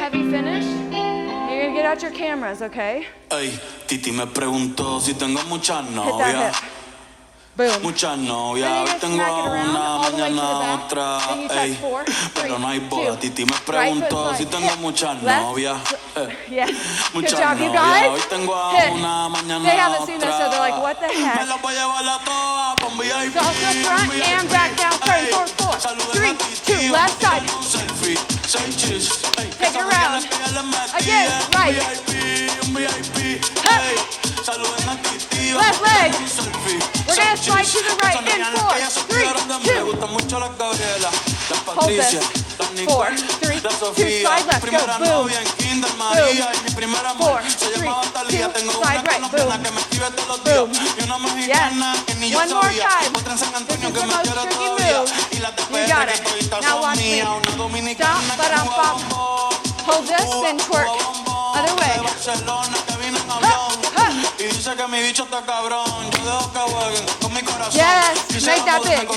heavy finish. You're gonna get out your cameras, okay? Ey, Titi me preguntó si tengo muchas novias. Boom. Muchas novias, hoy tengo una, mañana otra, ey, pero no hay boda. Titi me preguntó si tengo muchas novias. Muchas novias, hoy tengo una, mañana otra. Me las voy a llevar a todas pa' un VIP. So front and back down, turn, 4, 3, 2, left side. Take it around. Again, right. Left leg. We're gonna slide to the right in 4, 3, 2. Hold this. 4, 3, 2, slide left. Go, boom. Boom. 4, 3, 2, slide right. Boom. Boom. Yes. One more time. This is the most tricky move. You got it. Now watch me. Stop, ba-dum-bum. Hold this, then twerk. Other way. Yes, make that big.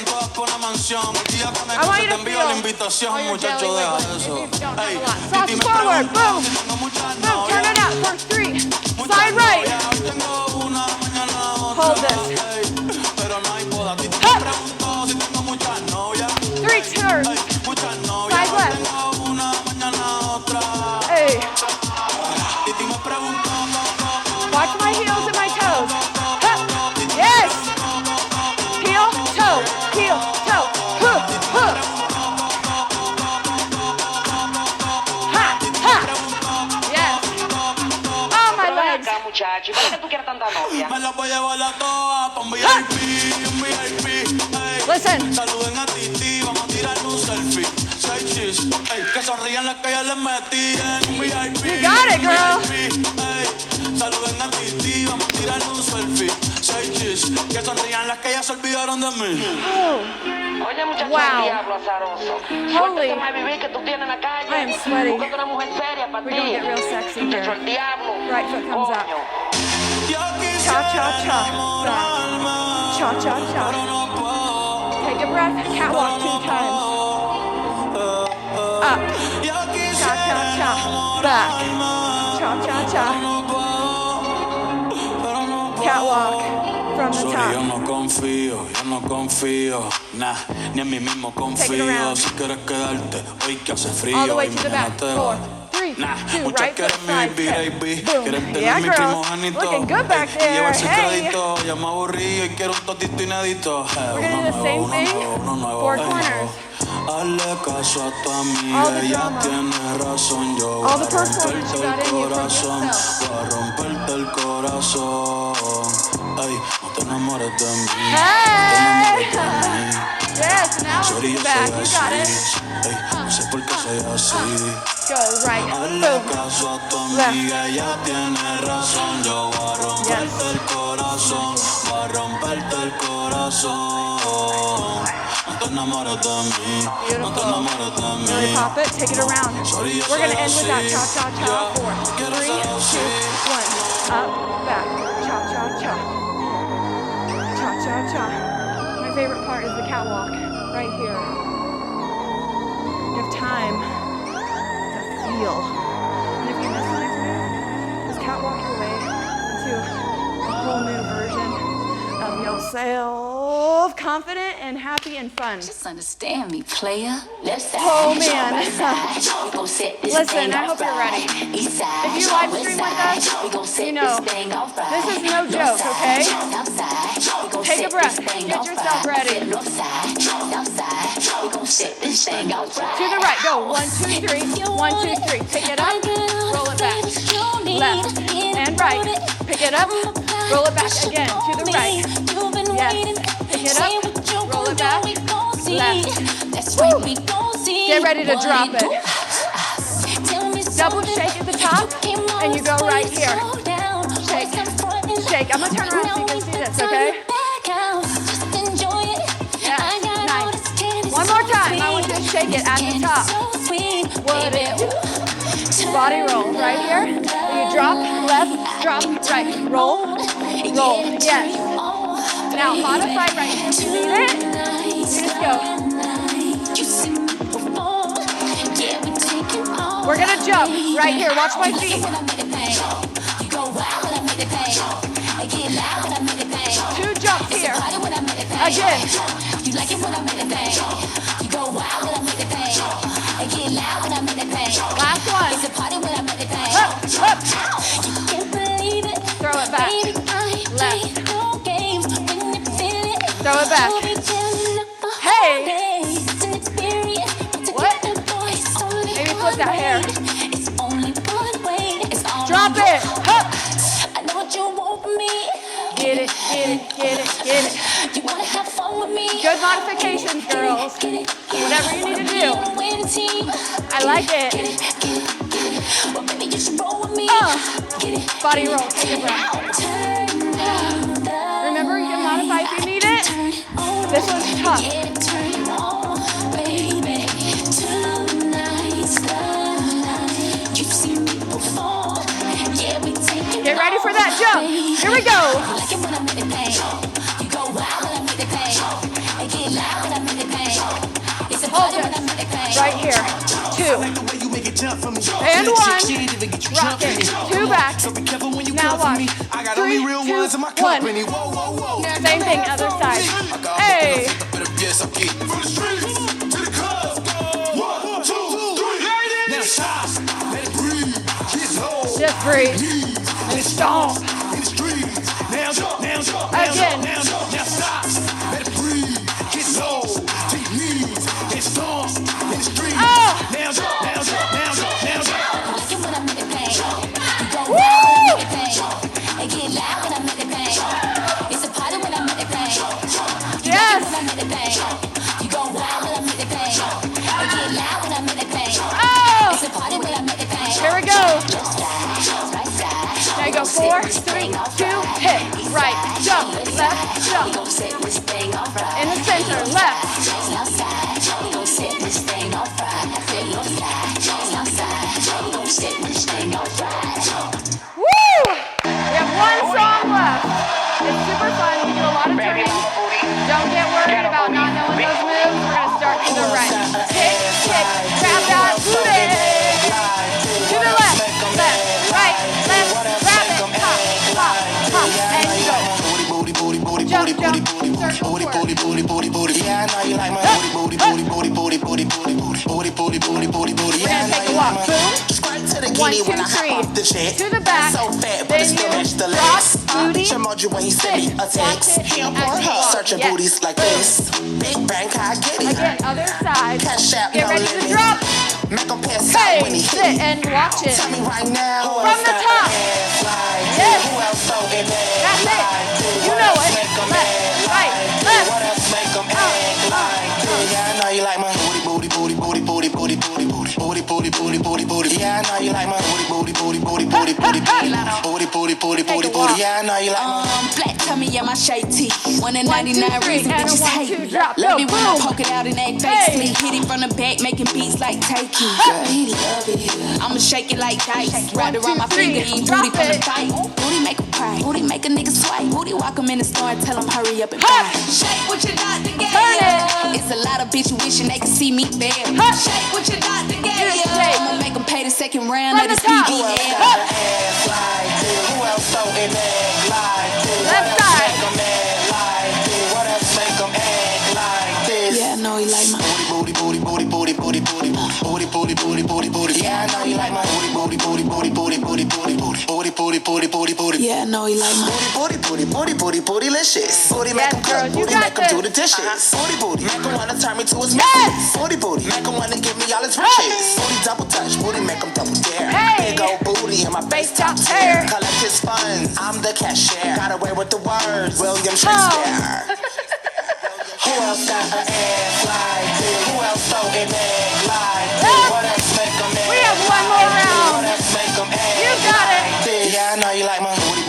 I want you to feel all your belly wiggling. If you don't have a lot. Soft forward, boom. Boom, turn it out for 3. Side right. Hold this. 3 turns. Side left. Hey. Watch my heels and my toes. Yes. Heel, toe, heel, toe. Ha, ha. Yes. Oh, my legs. Muchachi, ¿por qué tú quieres tanta novia? Me la voy a llevar a todas pa' un VIP, un VIP. Listen. Saluden a Titi, vamos a tirar un selfie. Say cheese, que sonrían las que ya les metí en un VIP. You got it, girl. Saluden a Titi, vamos a tirar un selfie. Say cheese, que sonrían las que ya se olvidaron de mí. Oye, muchacho, Wow. diablo azaroso. Holy. Suéltate más vivir que tú tienes en la calle. I am sweaty. Búscate una mujer seria para ti. We're gonna get real sexy here. Muchacho, el diablo. Right foot comes up. Coño. Cha, cha, cha. Back. Cha, cha, cha. Take a breath. Catwalk 2 times. Up. Cha, cha, cha. Back. Cha, cha, cha. Catwalk from the Sorry, yo top. no confío, nah, ni en mí mismo confío. Si quieres quedarte, hoy que hace frío. All the way y to the mañana back. te 4, vas. 3, Nah, 2, muchas right foot, quieren mi side baby, step. Boom. quieren tener Yeah, mi girls. primogénito. Looking good back Y llevar there. ese Hey. crédito, ya me aburrí y quiero un totito inédito. We're gonna do the same thing. 4 corners. Hazle caso a tu All amiga, the ella drama. tiene razón. Yo All voy the a performance you got romperte in el you for corazón, yourself. voy a romperte el corazón. Ay, no te enamores de mí, Hey. no te enamores de mí. Yes, now Sorry, it's yo back. soy You got it. así. Ey, no sé por qué soy así. Go right. Hazle Boom. caso a tu Left. amiga, ella tiene razón. Yo voy a romperte el corazón, voy a romperte el corazón. No te enamores de mí, no te enamores de mí. Really pop it. Take it around. Sorry, yo We're gonna soy end with that así. cha cha cha. 4, 3, 2, 1. Up, back. Cha cha cha. Cha cha cha. My favorite part is the catwalk. Right here. You have time to feel. And if you miss the next move, just catwalk your way into a whole new version of yourself. Confident and happy and fun. Just understand me, player. Left side, Oh, man. right side. We gon' set this Listen, thing I off hope you're right. ready. East side, If you live west stream with side. us, We gon' set you know, this thing off right. this is no North joke, side, okay? south side. We gon' Take a set breath. this thing Get off yourself right. ready. North side, south side. We gon' set this thing off right. To the right, go. 1, 2, 3. 1, 2, 3. Pick it up, roll it back. Left and right. Pick it up, roll it back again. To the right. Yes. Pick it up, roll it back. Left. Woo. Get ready to drop it. Double shake at the top, and you go right here. Shake, shake. I'm gonna turn around so you can see this, okay? Yeah, nice. One more time. I want you to shake it at the top. What it do? Body roll right here. You drop left, drop right. Roll, roll. Yes. Now modify right here. If you need it, you just go. We're gonna jump. jump right here. Watch my feet. Two jumps here. Again. You like it when I make it bang. You go wild when I make it bang. I get loud when I make it bang. Last one. It's a party when I make it bang. Up, up. You can't believe it. Throw it back. Baby, I Left. play no games when you feel it. Throw it back. I'll be tearing up the Hey. whole day. It's an experience. What? It's only Maybe flip that hair. It's only one way. It's all Drop it. Up. I know what you want from me. Get it, get it, get it, get it. You wanna have fun with me. Good modifications, girls. Whatever you need to do. I like it. Well, baby, you should roll with me. Body roll. Take a breath. Remember, you can modify if you need it. This one's tough. Get ready for that jump. Here we go. Hold it. Right here. Two. And one. Rock it. Two back. Now watch. 3, 2, 1. Same thing, other side. Hey. Just breathe. And stomp. Again. Here we go. There you go. 4, 3, 2, hit. Right, jump, left, jump. In the center, left. Woo! We have one song left. It's super fun. We do a lot of turning. Don't get worried about not knowing those moves. We're going to start to the right. Kick, kick, grab that booty. To the left, left, right, left, grab it, pop, pop, pop, and go. Jump, jump, circle, twerk. Yeah, I know you like my booty. We're gonna take a walk. Boom. 1, 2, 3. To the back. Then you rock, booty, sit. Watch it and walk. Searching Yes. booties like this. Big bang, Kinkeade. Again, other side. Cash out, Get no ready to limit. drop. Make 'em pass out when Hey, he sit hit. and watch it. Tell me right now. Who From else the got top. an ass like Yes. this? Who else so in That's that it. like this? You What know else it. make 'em Left, act right, like this? left. What else make 'em act like this? Yeah, I know you like my booty. Yeah, I know you like my booty. Yeah, I know you like my Black tummy, yeah, my shade tee. 1 in 1, 2, 99 3, reason and a bitches 1, hate 2, me. drop. Love Go, me when I boom. poke it out and they face Hey. me. Hit it from the back, making beats like Takey. He love it. I'ma shake it like dice. Right 1, around 2, my 3, finger, eat drop booty from the it. bite. Booty make 'em cry. Booty make a nigga swipe. Booty walk 'em in the store and tell 'em hurry up and buy. Shake what you got together. Turn it. It's a lot of bitches wishing they could see me there. Shake what you got together. Good shake. I'ma make 'em pay the second round From of the this top. BBL. got an ass like this? Who else so in that like this? Left What else side. make 'em act like this? What else make 'em act like this? Yeah, I know he like my Booty. Yeah, I know you like my booty. Yeah, I know he like my Bootylicious. Booty Yes, make 'em girls, cook, you booty got make 'em do the this. dishes. Booty, make 'em wanna turn me to his Yes. missus. Booty, make 'em wanna give me all his riches. Booty double touch, booty make 'em double dare. Hey. Big old booty and my face top top tier. tier. Collect his funds, I'm the cashier. Got away with the words, William Shakespeare. Who else got an ass like this? Who else so in that like this? What else make 'em act We have one more like this? round. What else make 'em act You got it. like this? Yeah, I know you like my booty.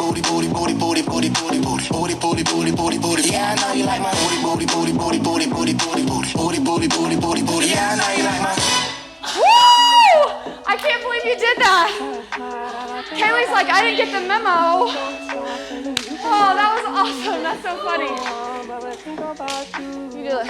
Yeah, I know you like my booty. Yeah, I know you like my. Woo! I can't believe you did that. Kaylee's like, I didn't get the memo. Oh, that was awesome. That's so funny. You do it.